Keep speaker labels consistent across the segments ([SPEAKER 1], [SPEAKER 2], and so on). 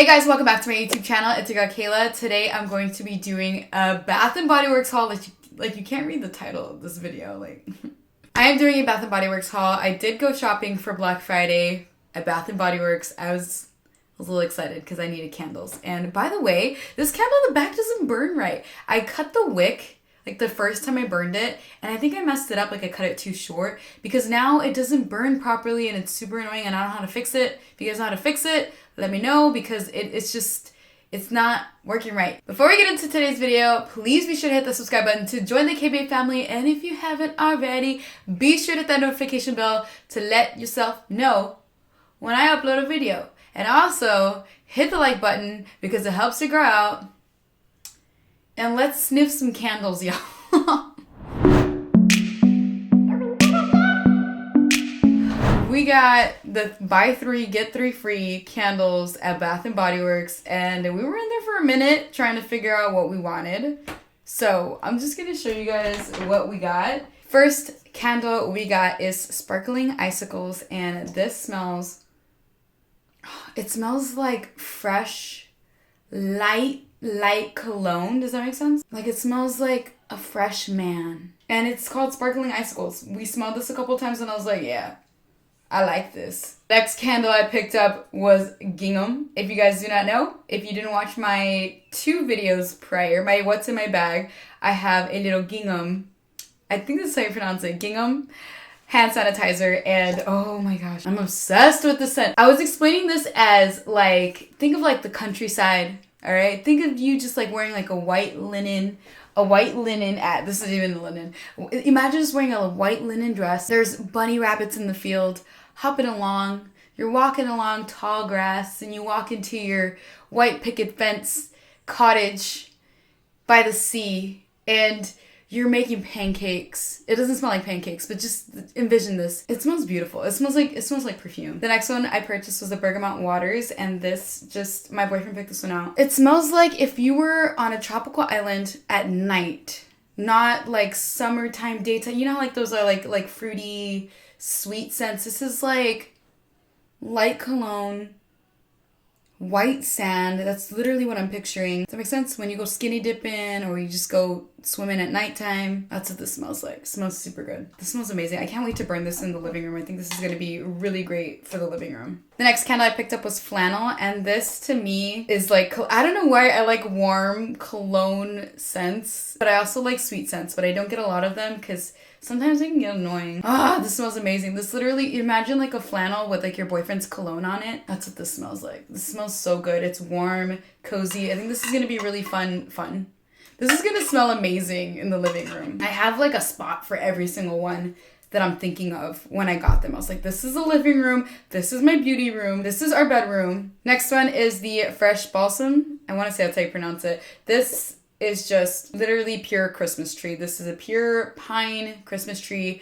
[SPEAKER 1] Hey guys, welcome back to my YouTube channel. It's your girl Kayla. Today I'm going to be doing a Bath & Body Works haul. You can't read the title of this video. I am doing a Bath & Body Works haul. I did go shopping for Black Friday at Bath & Body Works. I was a little excited because I needed candles. And by the way, this candle in the back doesn't burn right. I cut the wick the first time I burned it, and I think I messed it up. I cut it too short because now it doesn't burn properly and it's super annoying and I don't know how to fix it. If you guys know how to fix it, let me know because it's not working right. Before we get into today's video, please be sure to hit the subscribe button to join the KB family, and if you haven't already, be sure to hit that notification bell to let yourself know when I upload a video. And also hit the like button because it helps to grow out. And let's sniff some candles, y'all. We got the buy 3, get 3 free candles at Bath & Body Works, and we were in there for a minute trying to figure out what we wanted. So I'm just going to show you guys what we got. First candle we got is Sparkling Icicles, and this smells like fresh, light cologne. Does that make sense? It smells like a fresh man. And it's called Sparkling Icicles. We smelled this a couple times and I was like, yeah, I like this. Next candle I picked up was gingham. If you guys do not know, if you didn't watch my 2 videos prior, my what's in my bag, I have a little gingham, I think that's how you pronounce it, gingham hand sanitizer, and oh my gosh, I'm obsessed with the scent. I was explaining this as think of the countryside. All right, think of you just wearing a white linen this isn't even the linen. Imagine just wearing a white linen dress. There's bunny rabbits in the field, hopping along. You're walking along tall grass, and you walk into your white picket fence cottage by the sea, and you're making pancakes. It doesn't smell like pancakes, but just envision this. It smells beautiful. It smells like perfume. The next one I purchased was the Bergamot Waters, and my boyfriend picked this one out. It smells like if you were on a tropical island at night, not summertime, daytime. You know how those are like fruity, sweet scents. This is light cologne, white sand. That's literally what I'm picturing. Does that make sense? When you go skinny dipping or you just go swimming at nighttime, that's what this smells like. It smells super good. This smells amazing. I can't wait to burn this in the living room. I think this is going to be really great for the living room. The next candle I picked up was flannel, and this to me is I don't know why I like warm cologne scents, but I also like sweet scents, but I don't get a lot of them because sometimes they can get annoying. This smells amazing. This literally, imagine a flannel with your boyfriend's cologne on it. That's what this smells like. This smells so good. It's warm, cozy. I think this is going to be really fun. This is going to smell amazing in the living room. I have a spot for every single one that I'm thinking of when I got them. I was like, this is a living room. This is my beauty room. This is our bedroom. Next one is the Fresh Balsam. I want to say that's how you pronounce it. This is just literally pure Christmas tree. This is a pure pine Christmas tree.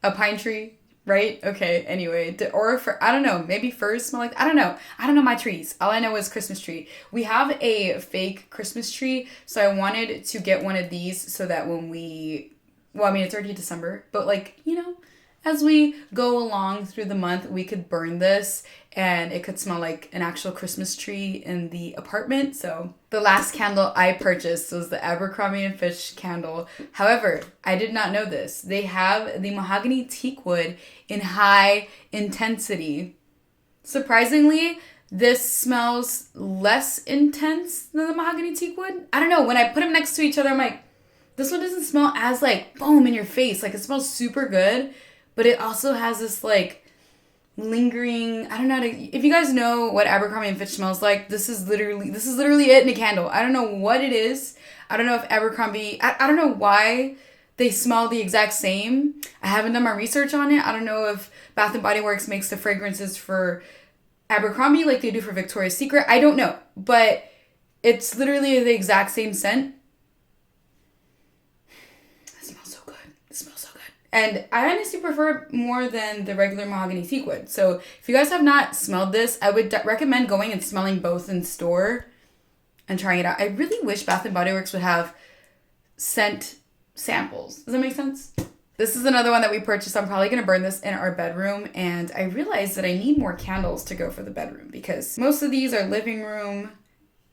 [SPEAKER 1] A pine tree, right? Okay, anyway. I don't know, maybe firs smell I don't know. I don't know my trees. All I know is Christmas tree. We have a fake Christmas tree, so I wanted to get one of these so that when it's already December, but as we go along through the month, we could burn this and it could smell like an actual Christmas tree in the apartment. So the last candle I purchased was the Abercrombie & Fitch candle. However, I did not know this. They have the mahogany teak wood in high intensity. Surprisingly, this smells less intense than the mahogany teak wood. I don't know. When I put them next to each other, I'm like, this one doesn't smell as boom in your face. It smells super good. But it also has this lingering, I don't know, if you guys know what Abercrombie & Fitch smells like, this is literally it in a candle. I don't know what it is. I don't know if Abercrombie, I don't know why they smell the exact same. I haven't done my research on it. I don't know if Bath & Body Works makes the fragrances for Abercrombie like they do for Victoria's Secret. I don't know. But it's literally the exact same scent. And I honestly prefer it more than the regular mahogany teak wood. So if you guys have not smelled this, I would recommend going and smelling both in store and trying it out. I really wish Bath & Body Works would have scent samples. Does that make sense? This is another one that we purchased. I'm probably going to burn this in our bedroom. And I realized that I need more candles to go for the bedroom because most of these are living room.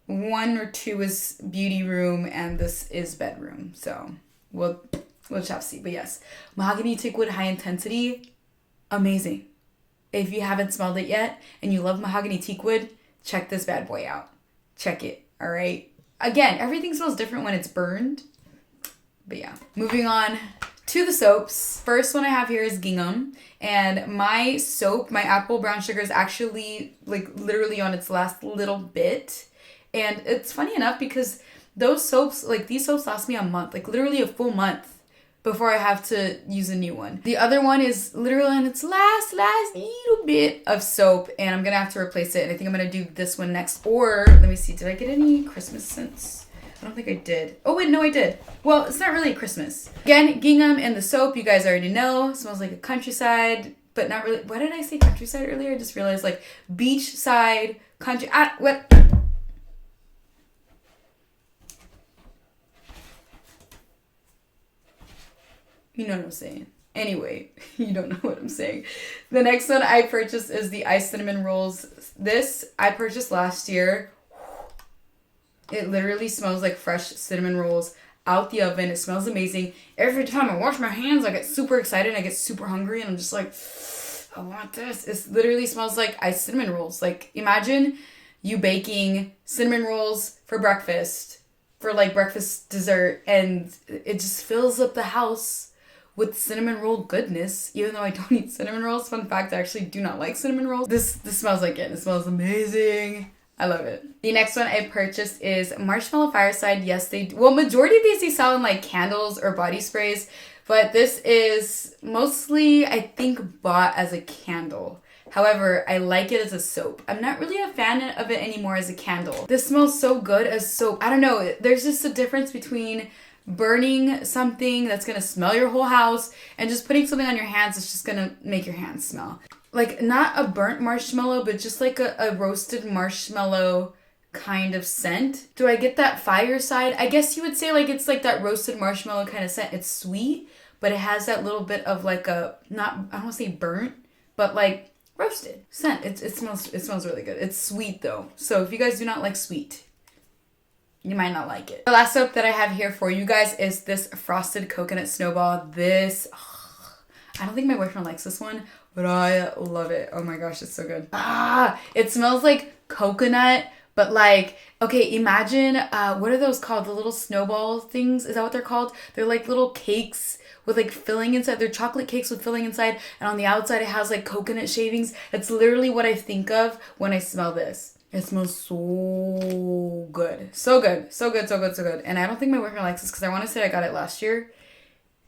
[SPEAKER 1] 1 or 2 is beauty room, and this is bedroom. So we'll just have to see. But yes, mahogany teak wood high intensity, amazing. If you haven't smelled it yet and you love mahogany teak wood, check this bad boy out. Check it, all right? Again, everything smells different when it's burned. But yeah, moving on to the soaps. First one I have here is gingham. And my soap, my apple brown sugar, is actually like literally on its last little bit. And it's funny enough because those soaps, like these soaps last me a month, like literally a full month before I have to use a new one. The other one is literally on its last little bit of soap, and I'm gonna have to replace it. And I think I'm gonna do this one next. Or let me see, did I get any Christmas scents? I don't think I did. Oh wait, no I did. Well, it's not really Christmas. Again, gingham and the soap, you guys already know. It smells like a countryside, but not really. Why did I say countryside earlier? I just realized like beachside, country, what? You know what I'm saying. Anyway, you don't know what I'm saying. The next one I purchased is the iced cinnamon rolls. This I purchased last year. It literally smells like fresh cinnamon rolls out the oven. It smells amazing. Every time I wash my hands, I get super excited. I get super hungry and I'm just like, I want this. It literally smells like iced cinnamon rolls. Like imagine you baking cinnamon rolls for breakfast, for like breakfast dessert, and it just fills up the house with cinnamon roll goodness, even though I don't eat cinnamon rolls. Fun fact, I actually do not like cinnamon rolls. This smells like it. It smells amazing. I love it. The next one I purchased is Marshmallow Fireside. Yes, majority of these they sell in like candles or body sprays, but this is mostly, I think, bought as a candle. However, I like it as a soap. I'm not really a fan of it anymore as a candle. This smells so good as soap. I don't know. There's just a difference between burning something that's gonna smell your whole house and just putting something on your hands that's just gonna make your hands smell. Like not a burnt marshmallow, but just like a roasted marshmallow kind of scent. Do I get that fireside? I guess you would say like it's like that roasted marshmallow kind of scent. It's sweet, but it has that little bit of like I don't want to say burnt, but like roasted scent. It smells really good. It's sweet though. So if you guys do not like sweet, you might not like it. The last soap that I have here for you guys is this Frosted Coconut Snowball. I don't think my boyfriend likes this one, but I love it. Oh my gosh, it's so good. It smells like coconut, but like, okay, imagine, what are those called? The little snowball things? Is that what they're called? They're like little cakes with like filling inside. They're chocolate cakes with filling inside, and on the outside it has like coconut shavings. That's literally what I think of when I smell this. It smells so good. So good. So good, so good, so good. And I don't think my boyfriend likes this because I want to say I got it last year.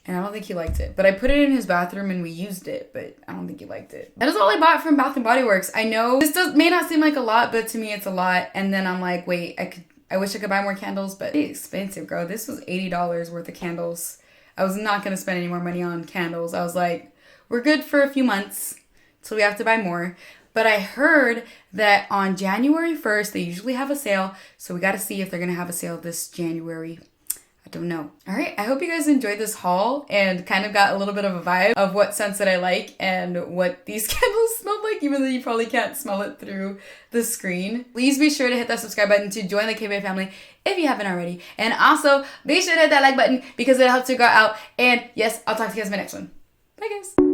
[SPEAKER 1] And I don't think he liked it. But I put it in his bathroom and we used it. But I don't think he liked it. That is all I bought from Bath & Body Works. I know this may not seem like a lot, but to me it's a lot. And then I'm like, wait, I wish I could buy more candles. But it's expensive, girl. This was $80 worth of candles. I was not going to spend any more money on candles. I was like, we're good for a few months till we have to buy more. But I heard that on January 1st, they usually have a sale. So we got to see if they're going to have a sale this January. I don't know. All right. I hope you guys enjoyed this haul and kind of got a little bit of a vibe of what scents that I like and what these candles smell like, even though you probably can't smell it through the screen. Please be sure to hit that subscribe button to join the K-Bae family if you haven't already. And also be sure to hit that like button because it helps you go out. And yes, I'll talk to you guys in my next one. Bye guys.